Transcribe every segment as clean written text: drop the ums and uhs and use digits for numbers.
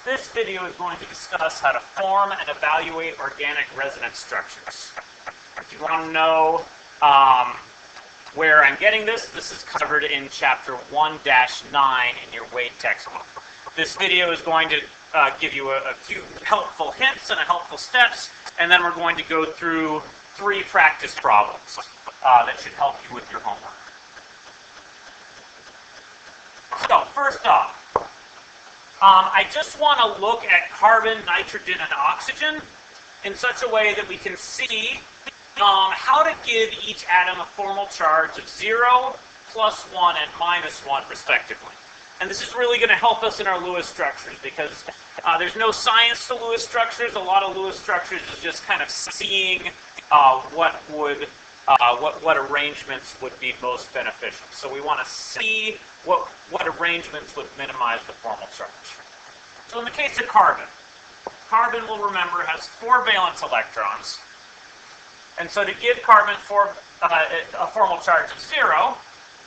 This video is going to discuss how to form and evaluate organic resonance structures. If you want to know where I'm getting this is covered in Chapter 1-9 in your Wade textbook. This video is going to give you a few helpful hints and helpful steps, and then we're going to go through 3 practice problems that should help you with your homework. So, first off, I just want to look at carbon, nitrogen, and oxygen in such a way that we can see how to give each atom a formal charge of 0, +1, and -1, respectively. And this is really going to help us in our Lewis structures because there's no science to Lewis structures. A lot of Lewis structures is just kind of seeing what arrangements would be most beneficial. So we want to see what arrangements would minimize the formal charge. So in the case of carbon, we'll remember, has 4 valence electrons. And so to give carbon a formal charge of 0,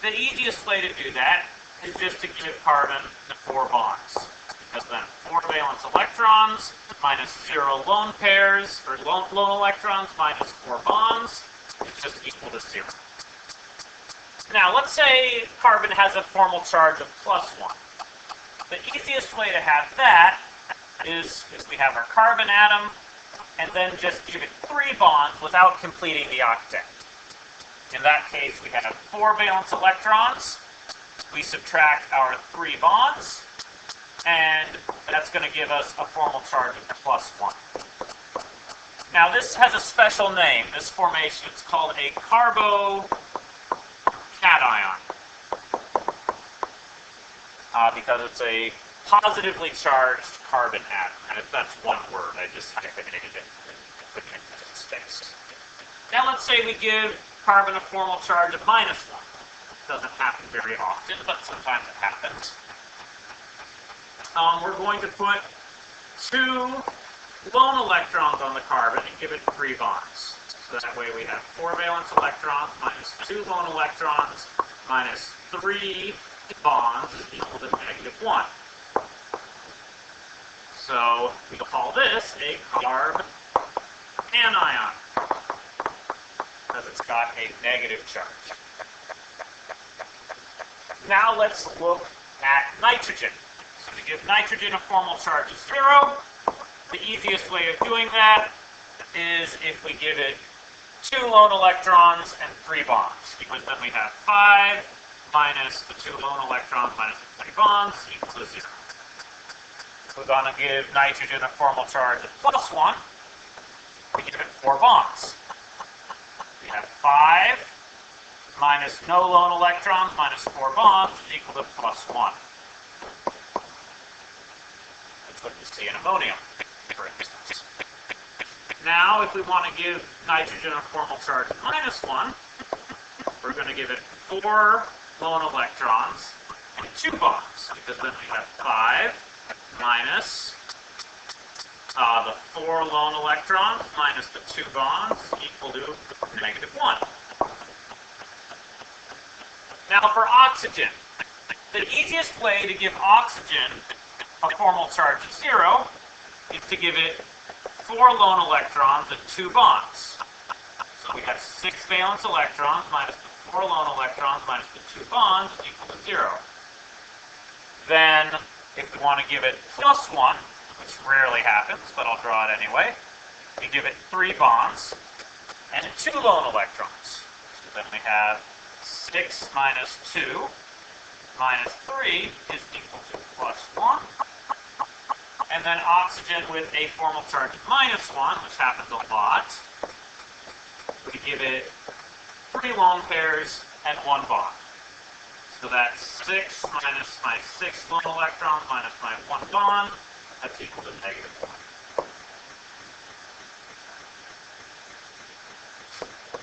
the easiest way to do that is just to give carbon 4 bonds. Because then 4 valence electrons minus 0 lone pairs, or lone electrons minus 4 bonds, is just equal to 0. Now, let's say carbon has a formal charge of +1. The easiest way to have that is we have our carbon atom, and then just give it 3 bonds without completing the octet. In that case, we have 4 valence electrons. We subtract our 3 bonds, and that's going to give us a formal charge of +1. Now, this has a special name. This formation is called a carbocation, because it's a positively charged carbon atom. And if that's one word, I just hyphenated it and put it in space. Now, let's say we give carbon a formal charge of -1. Doesn't happen very often, but sometimes it happens. We're going to put 2 lone electrons on the carbon and give it 3 bonds. So that way we have 4 valence electrons minus 2 lone electrons minus 3 bonds is equal to -1. So we call this a carb anion because it's got a negative charge. Now let's look at nitrogen. So to give nitrogen a formal charge of 0, the easiest way of doing that is if we give it 2 lone electrons and 3 bonds, because then we have 5 minus the 2 lone electrons minus the 3 bonds equals to 0. We're going to give nitrogen a formal charge of +1. We give it 4 bonds. We have 5 minus no lone electrons minus 4 bonds is equal to +1. That's what you see in ammonium, for instance. Now, if we want to give nitrogen a formal charge of -1, we're going to give it 4 lone electrons and 2 bonds, because then we have 5 minus the 4 lone electrons minus the 2 bonds equal to -1. Now for oxygen, the easiest way to give oxygen a formal charge of 0 is to give it 4 lone electrons and 2 bonds. So we have 6 valence electrons minus the 4 lone electrons minus the 2 bonds is equal to 0. Then, if we want to give it +1, which rarely happens, but I'll draw it anyway, we give it 3 bonds and 2 lone electrons. So then we have 6 minus 2 minus 3 is equal to +1. And then oxygen with a formal charge of -1, which happens a lot, we give it 3 lone pairs and 1 bond. So that's 6 minus my 6 lone electrons minus my 1 bond. That's equal to -1.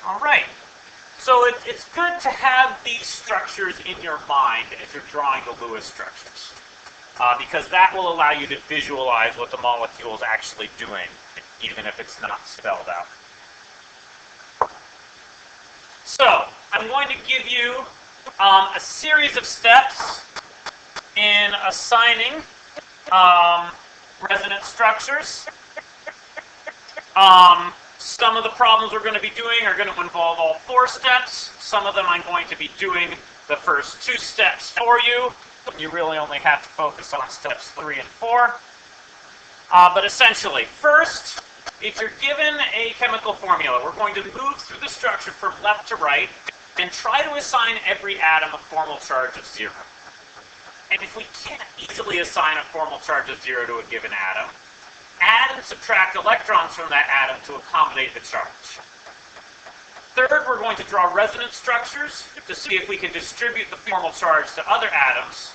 All right. So it's good to have these structures in your mind as you're drawing the Lewis structures, because that will allow you to visualize what the molecule is actually doing, even if it's not spelled out. So I'm going to give you a series of steps in assigning resonance structures. Some of the problems we're going to be doing are going to involve all 4 steps. Some of them I'm going to be doing the first 2 steps for you. You really only have to focus on steps 3 and 4. But essentially, first, if you're given a chemical formula, we're going to move through the structure from left to right and try to assign every atom a formal charge of 0. And if we can't easily assign a formal charge of 0 to a given atom, add and subtract electrons from that atom to accommodate the charge. Third, we're going to draw resonance structures to see if we can distribute the formal charge to other atoms,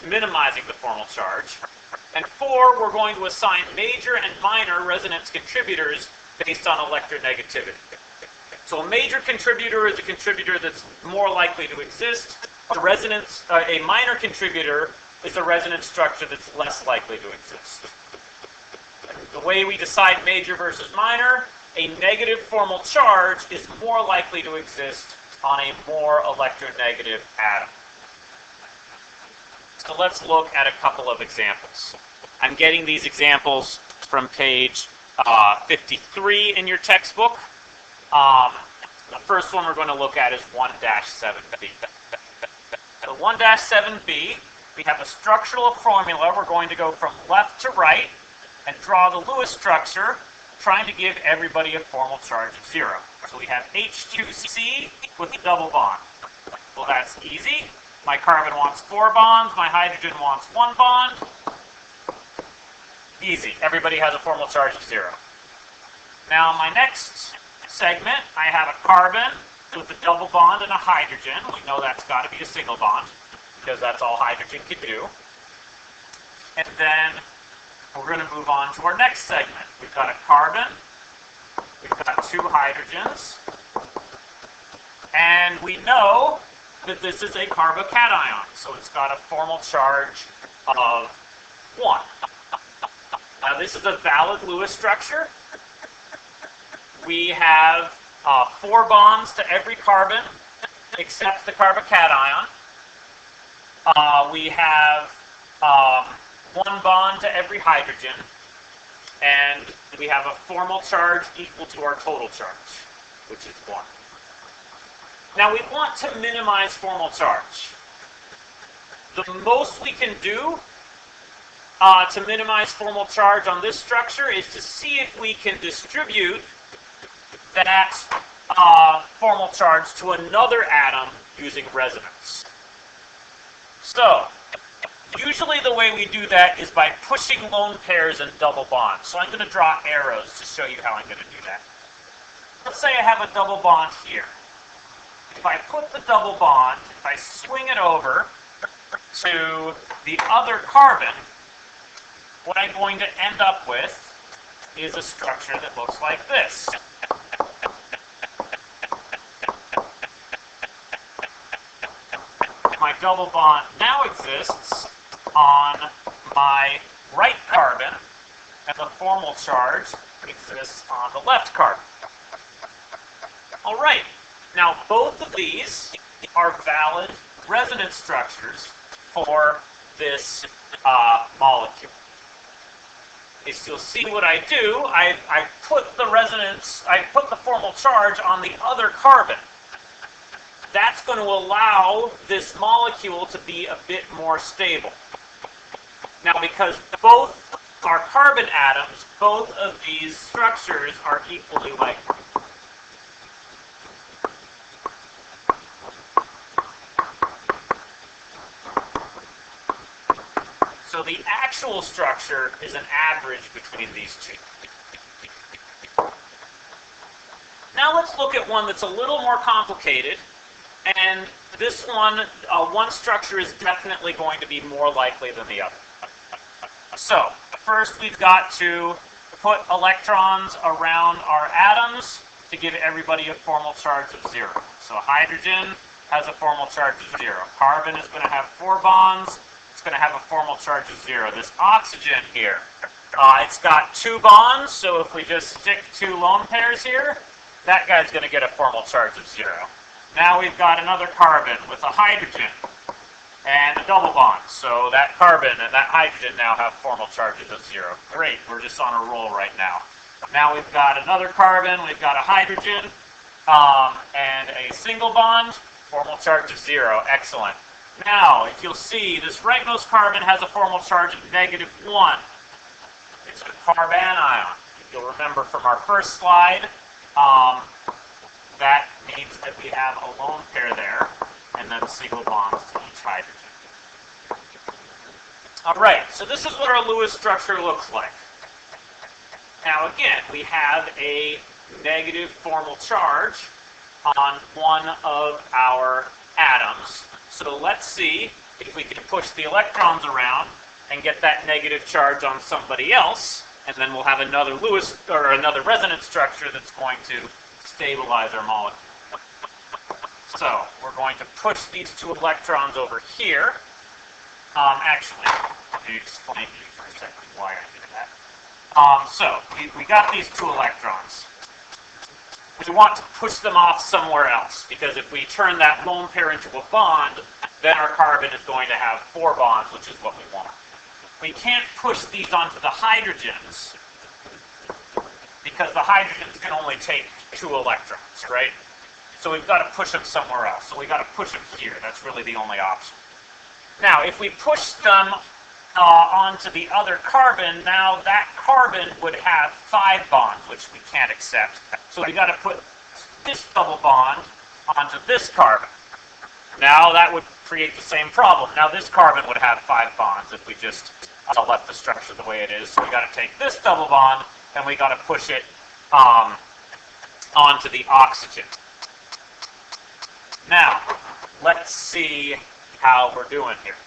minimizing the formal charge. And 4, we're going to assign major and minor resonance contributors based on electronegativity. So a major contributor is a contributor that's more likely to exist. A minor contributor is a resonance structure that's less likely to exist. The way we decide major versus minor, a negative formal charge is more likely to exist on a more electronegative atom. So let's look at a couple of examples. I'm getting these examples from page 53 in your textbook. The first one we're going to look at is 1-7b. So 1-7b, we have a structural formula. We're going to go from left to right and draw the Lewis structure, trying to give everybody a formal charge of 0. So we have H2C with a double bond. Well, that's easy. My carbon wants 4 bonds. My hydrogen wants 1 bond. Easy. Everybody has a formal charge of 0. Now, my next segment, I have a carbon with a double bond and a hydrogen. We know that's got to be a single bond, because that's all hydrogen can do. And then we're going to move on to our next segment. We've got a carbon, we've got 2 hydrogens, and we know that this is a carbocation, so it's got a formal charge of 1. Now this is a valid Lewis structure. We have 4 bonds to every carbon except the carbocation. We have 1 bond to every hydrogen, and we have a formal charge equal to our total charge, which is 1. Now we want to minimize formal charge. The most we can do to minimize formal charge on this structure is to see if we can distribute that formal charge to another atom using resonance. So, usually the way we do that is by pushing lone pairs and double bonds. So I'm going to draw arrows to show you how I'm going to do that. Let's say I have a double bond here. If I put the double bond, if I swing it over to the other carbon, what I'm going to end up with is a structure that looks like this. My double bond now exists on my right carbon, and the formal charge exists on the left carbon. All right, now both of these are valid resonance structures for this molecule. If you'll see what I do, I put the formal charge on the other carbon. That's going to allow this molecule to be a bit more stable. Now, because both are carbon atoms, both of these structures are equally likely. So the actual structure is an average between these two. Now let's look at one that's a little more complicated. And this one structure is definitely going to be more likely than the other. So, first we've got to put electrons around our atoms to give everybody a formal charge of 0. So hydrogen has a formal charge of 0. Carbon is going to have 4 bonds. It's going to have a formal charge of 0. This oxygen here, it's got 2 bonds, so if we just stick 2 lone pairs here, that guy's going to get a formal charge of 0. Now we've got another carbon with a hydrogen. and a double bond. So that carbon and that hydrogen now have formal charges of 0. Great, we're just on a roll right now. Now we've got another carbon, we've got a hydrogen, and a single bond, formal charge of 0. Excellent. Now, if you'll see, this rightmost carbon has a formal charge of -1. It's a carbanion. If you'll remember from our first slide, that means that we have a lone pair there, and then single bonds to each hydrogen. All right, so this is what our Lewis structure looks like. Now again, we have a negative formal charge on one of our atoms. So let's see if we can push the electrons around and get that negative charge on somebody else, and then we'll have another Lewis or another resonance structure that's going to stabilize our molecule. So we're going to push these 2 electrons over here. Actually, let me explain to you for a second why I did that. So we got these 2 electrons. We want to push them off somewhere else, because if we turn that lone pair into a bond, then our carbon is going to have 4 bonds, which is what we want. We can't push these onto the hydrogens, because the hydrogens can only take 2 electrons, right? So we've got to push them somewhere else. So we've got to push them here. That's really the only option. Now, if we push them onto the other carbon, now that carbon would have 5 bonds, which we can't accept. So we got to put this double bond onto this carbon. Now that would create the same problem. Now this carbon would have 5 bonds if we just left the structure the way it is. So we got to take this double bond and we got to push it onto the oxygen. Now, let's see how we're doing here.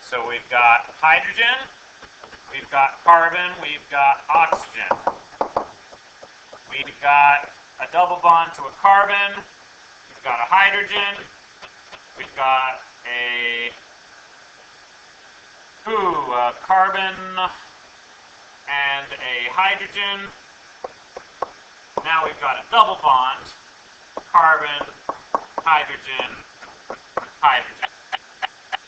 So we've got hydrogen, we've got carbon, we've got oxygen. We've got a double bond to a carbon, we've got a hydrogen, we've got a carbon and a hydrogen. Now we've got a double bond, carbon, hydrogen, hydrogen.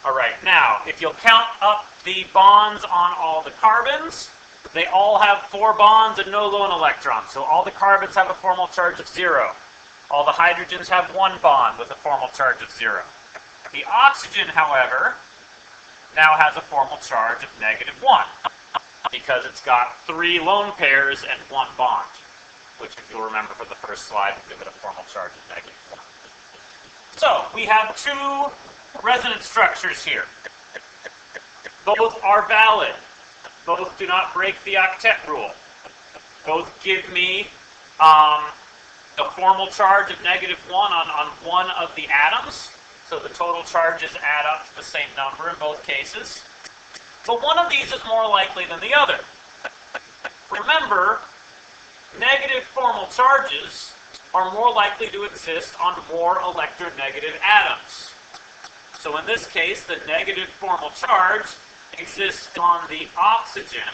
All right, now, if you'll count up the bonds on all the carbons, they all have 4 bonds and no lone electrons. So all the carbons have a formal charge of 0. All the hydrogens have 1 bond with a formal charge of 0. The oxygen, however, now has a formal charge of -1 because it's got 3 lone pairs and 1 bond, which, if you'll remember from the first slide, will give it a formal charge of -1. So we have 2 resonance structures here. Both are valid. Both do not break the octet rule. Both give me a formal charge of -1 on one of the atoms. So the total charges add up to the same number in both cases. But one of these is more likely than the other. Remember, negative formal charges are more likely to exist on more electronegative atoms. So in this case, the negative formal charge exists on the oxygen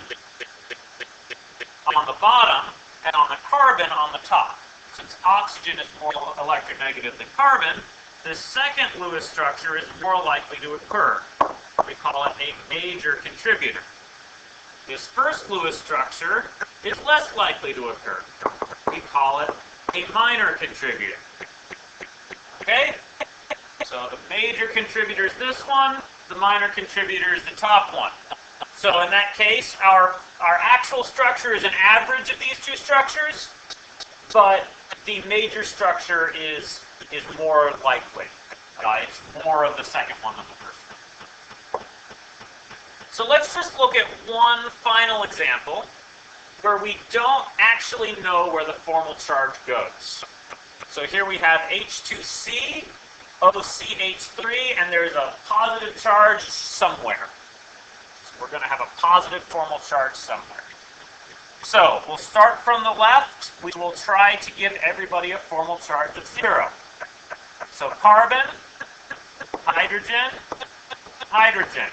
on the bottom and on the carbon on the top. Since oxygen is more electronegative than carbon, the second Lewis structure is more likely to occur. We call it a major contributor. This first Lewis structure is less likely to occur. We call it a minor contributor. Okay? So the major contributor is this one, the minor contributor is the top one. So in that case, our actual structure is an average of these 2 structures, but the major structure is more likely. It's more of the second one than the first one. So let's just look at one final example where we don't actually know where the formal charge goes. So here we have H2C, OCH3, and there's a positive charge somewhere. So we're going to have a positive formal charge somewhere. So we'll start from the left. We will try to give everybody a formal charge of 0. So carbon, hydrogen, hydrogen.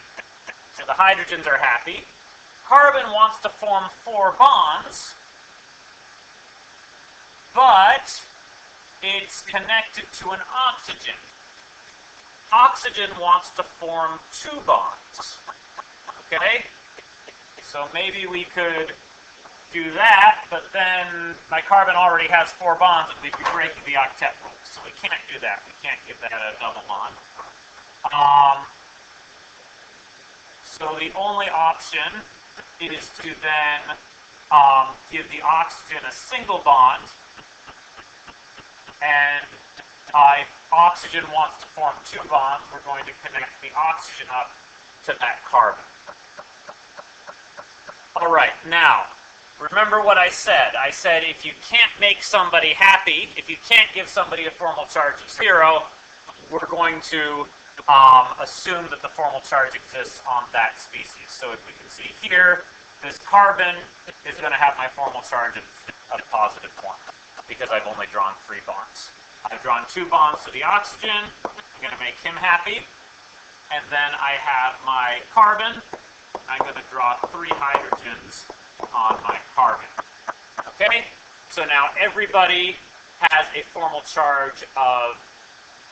So the hydrogens are happy. Carbon wants to form 4 bonds, but it's connected to an oxygen. oxygen wants to form 2 bonds. Okay? So maybe we could do that, but then my carbon already has 4 bonds and we'd be breaking the octet rule. So we can't do that. We can't give that a double bond. So the only option is to then give the oxygen a single bond, and if oxygen wants to form 2 bonds, we're going to connect the oxygen up to that carbon. All right, now, remember what I said. I said if you can't make somebody happy, if you can't give somebody a formal charge of 0, we're going to assume that the formal charge exists on that species. So if we can see here, this carbon is going to have my formal charge of positive 1 because I've only drawn 3 bonds. I've drawn 2 bonds to the oxygen. I'm going to make him happy. And then I have my carbon. I'm going to draw 3 hydrogens on my carbon. Okay? So now everybody has a formal charge of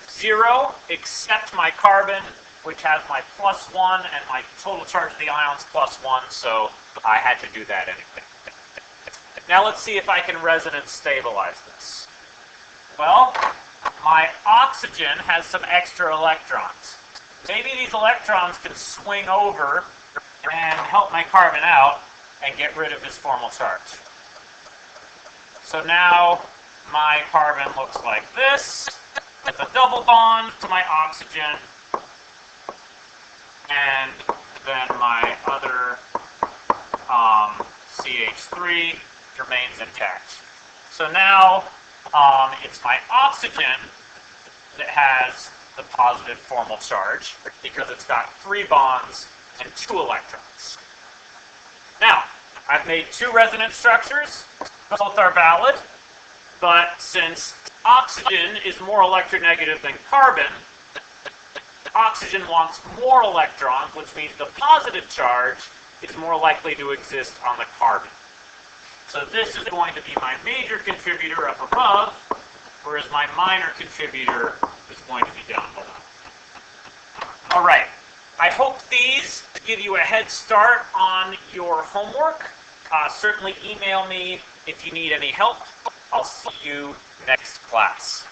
0 except my carbon, which has my +1, and my total charge of the ions +1, so I had to do that anyway. Now let's see if I can resonance stabilize this. Well, my oxygen has some extra electrons. Maybe these electrons can swing over and help my carbon out and get rid of his formal charge. So now my carbon looks like this, with a double bond to my oxygen, and then my other CH3 remains intact. So now it's my oxygen that has the positive formal charge because it's got 3 bonds and 2 electrons. Now, I've made 2 resonance structures. Both are valid, but since oxygen is more electronegative than carbon, oxygen wants more electrons, which means the positive charge is more likely to exist on the carbon. So this is going to be my major contributor up above, whereas my minor contributor is going to be down below. All right. I hope these give you a head start on your homework. Certainly email me if you need any help. I'll see you next class.